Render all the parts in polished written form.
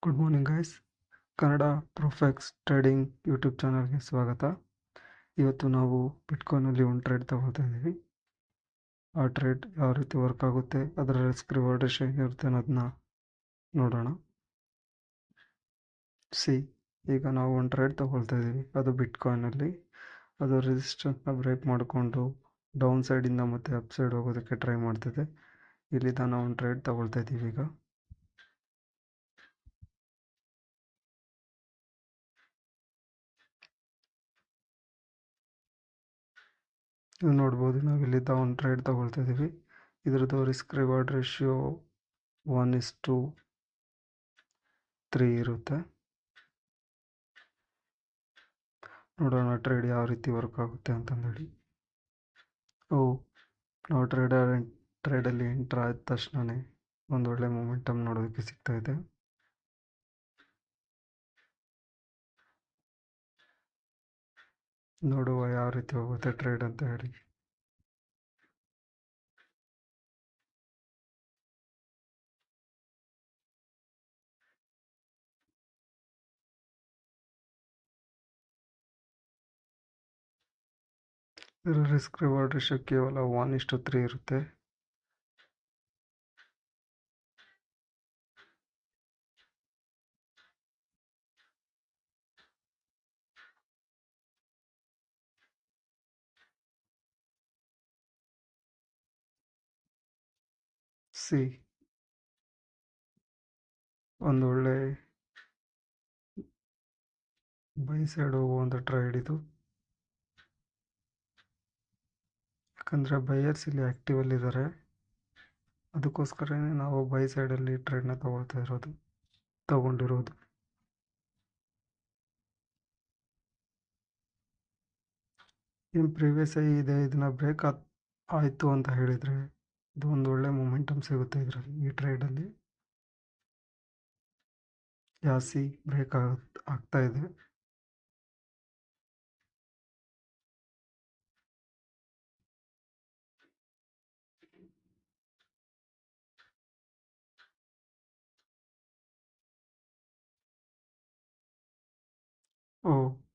Good morning guys. Kannada Profex trading YouTube ಚಾನಲ್ಗೆ ಸ್ವಾಗತ. ಇವತ್ತು ನಾವು ಬಿಟ್ಕಾಯಿನಲ್ಲಿ ಒಂದು ಟ್ರೇಡ್ ತಗೊಳ್ತಾ ಇದ್ದೀವಿ. ಆ ಟ್ರೇಡ್ ಯಾವ ರೀತಿ ವರ್ಕ್ ಆಗುತ್ತೆ, ಅದರ ರಿಸ್ಕ್ ರಿವಾರ್ಡ್ ರೇಷಿಯೋ ಹೇಗಿರುತ್ತೆ ಅನ್ನೋದನ್ನ ನೋಡೋಣ. ಈಗ ನಾವು ಒಂದು ಟ್ರೇಡ್ ತಗೊಳ್ತಾ ಇದ್ದೀವಿ, ಅದು ಬಿಟ್ಕಾಯಿನಲ್ಲಿ. ಅದು ರೆಸಿಸ್ಟೆನ್ಸ್ನ ಬ್ರೇಕ್ ಮಾಡಿಕೊಂಡು ಡೌನ್ ಸೈಡಿಂದ ಮತ್ತು ಅಪ್ ಸೈಡ್ ಹೋಗೋದಕ್ಕೆ ಟ್ರೈ ಮಾಡ್ತಿದೆ. ಇಲ್ಲಿಂದ ನಾವು ಒಂದು ಟ್ರೇಡ್ ತಗೊಳ್ತಾ ಇದ್ದೀವಿ. ಈಗ ನೀವು ನೋಡ್ಬೋದು, ನಾವು ಇಲ್ಲಿದ್ದ ಒಂದು ಟ್ರೇಡ್ ತಗೊಳ್ತಾ ಇದ್ದೀವಿ. ಇದ್ರದ್ದು ರಿಸ್ಕ್ ರಿವಾರ್ಡ್ ರೇಷಿಯೋ 1:3 ಇರುತ್ತೆ. ನೋಡೋಣ ಟ್ರೇಡ್ ಯಾವ ರೀತಿ ವರ್ಕ್ ಆಗುತ್ತೆ ಅಂತಂದೇಳಿ. ನಾವು ಟ್ರೇಡಲ್ಲಿ ಎಂಟ್ರ್ ಆದ ತಕ್ಷಣವೇ ಒಂದು ಒಳ್ಳೆ ಮೊಮೆಂಟಮ್ ನೋಡೋದಕ್ಕೆ ಸಿಗ್ತಾ ಇದೆ. ನೋಡುವ ಯಾವ ರೀತಿ ಹೋಗುತ್ತೆ ಟ್ರೇಡ್ ಅಂತ ಹೇಳಿ. ಇದರ ರಿಸ್ಕ್ ರಿವಾರ್ಡ್ ರೇಷಿಯೋ ಕೇವಲ 1:3 ಇರುತ್ತೆ. ಒಂದು ಒಳ್ಳೆ ಬೈ ಸೈಡ್ ಹೋಗುವಂಥ ಟ್ರೇಡ್ ಇದು. ಯಾಕಂದರೆ ಬೈಯರ್ಸ್ ಇಲ್ಲಿ ಆ್ಯಕ್ಟಿವಲ್ಲಿ ಇದ್ದಾರೆ, ಅದಕ್ಕೋಸ್ಕರನೇ ನಾವು ಬೈ ಸೈಡಲ್ಲಿ ಟ್ರೇಡ್ನ ತಗೊಂಡಿರೋದು. ಏನು ಪ್ರೀವಿಯಸ್ ಆಗಿ ಇದೆ, ಇದನ್ನು ಬ್ರೇಕ್ ಆಯಿತು ಅಂತ ಹೇಳಿದರೆ ಇದು ಒಂದು ಒಳ್ಳೆ ಮೊಮೆಂಟಮ್ ಸಿಗುತ್ತೆ ಇದರಲ್ಲಿ, ಈ ಟ್ರೇಡಲ್ಲಿ. ಜಾಸ್ತಿ ಬ್ರೇಕ್ ಆಗ್ತಾ ಇದೆ.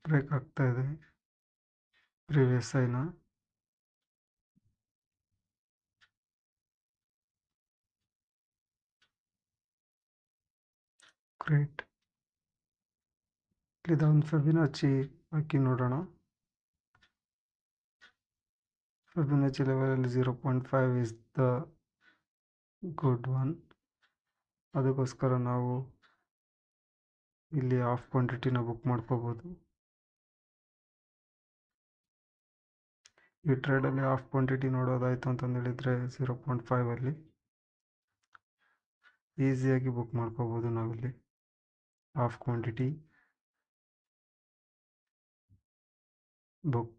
ಬ್ರೇಕ್ ಆಗ್ತಾ ಇದೆ ಪ್ರೀವಿಯಸ್ ಐನ. ಗ್ರೇಟ್. ಇದೊಂದು ಫೆಬಿನಚಿ ಹಾಕಿ ನೋಡೋಣ. ಫೆಬಿನಚಿ ಲೆವೆಲಲ್ಲಿ 0.5 ಇಸ್ ದ ಗುಡ್ ಒನ್. ಅದಕ್ಕೋಸ್ಕರ ನಾವು ಇಲ್ಲಿ ಆಫ್ ಕ್ವಾಂಟಿಟಿನ ಬುಕ್ ಮಾಡ್ಕೋಬೋದು. ಈ ಟ್ರೇಡಲ್ಲಿ ಆಫ್ ಕ್ವಾಂಟಿಟಿ ನೋಡೋದಾಯಿತು ಅಂತಂದೇಳಿದರೆ 0.5 ಈಸಿಯಾಗಿ ಬುಕ್ ಮಾಡ್ಕೋಬೋದು ನಾವಿಲ್ಲಿ ಆಫ್ ಕ್ವಾಂಟಿಟಿ ಬುಕ್.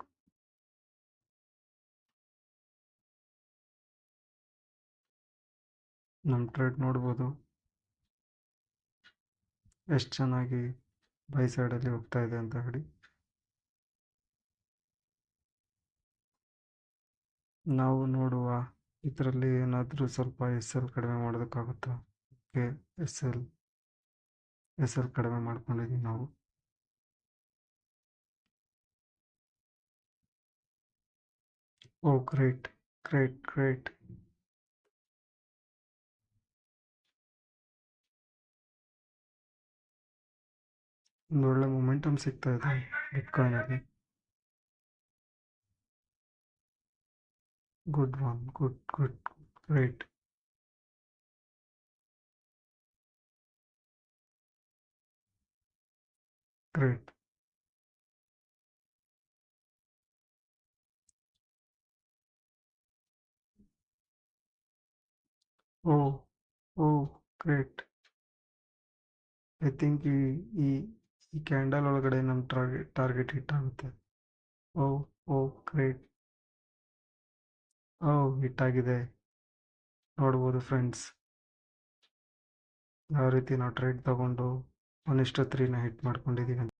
ನಮ್ಮ ಟ್ರೇಡ್ ನೋಡ್ಬೋದು ಎಷ್ಟು ಚೆನ್ನಾಗಿ ಬೈ ಸೈಡಲ್ಲಿ ಹೋಗ್ತಾ ಇದೆ ಅಂತ ಹೇಳಿ. ನಾವು ನೋಡುವ ಇದರಲ್ಲಿ ಏನಾದರೂ ಸ್ವಲ್ಪ SL ಕಡಿಮೆ ಮಾಡೋದಕ್ಕಾಗುತ್ತಾ? ಓಕೆ, SL ಕಡಿಮೆ ಮಾಡ್ಕೊಂಡಿದ್ದೀವಿ ನಾವು. Great great great. ಒಂದು ಒಳ್ಳೆ ಮೊಮೆಂಟಮ್ ಸಿಗ್ತಾ ಇದೆ ಬಿಟ್ಕಾಯಿನಲ್ಲಿ. Good one, good good great. Great. Great. I think ಈ ಈ ಕ್ಯಾಂಡಲ್ ಒಳಗಡೆ ನಮ್ಮ ಟಾರ್ಗೆಟ್ ಹಿಟ್ ಆಗುತ್ತೆ. ಗ್ರೇಟ್. ಹಿಟ್ ಆಗಿದೆ. ನೋಡ್ಬೋದು ಫ್ರೆಂಡ್ಸ್, ಯಾವ ರೀತಿ ನಾವು ಟ್ರೇಡ್ ತಗೊಂಡು 1:3ನ ಹಿಟ್ ಮಾಡ್ಕೊಂಡಿದ್ದೀವಿ.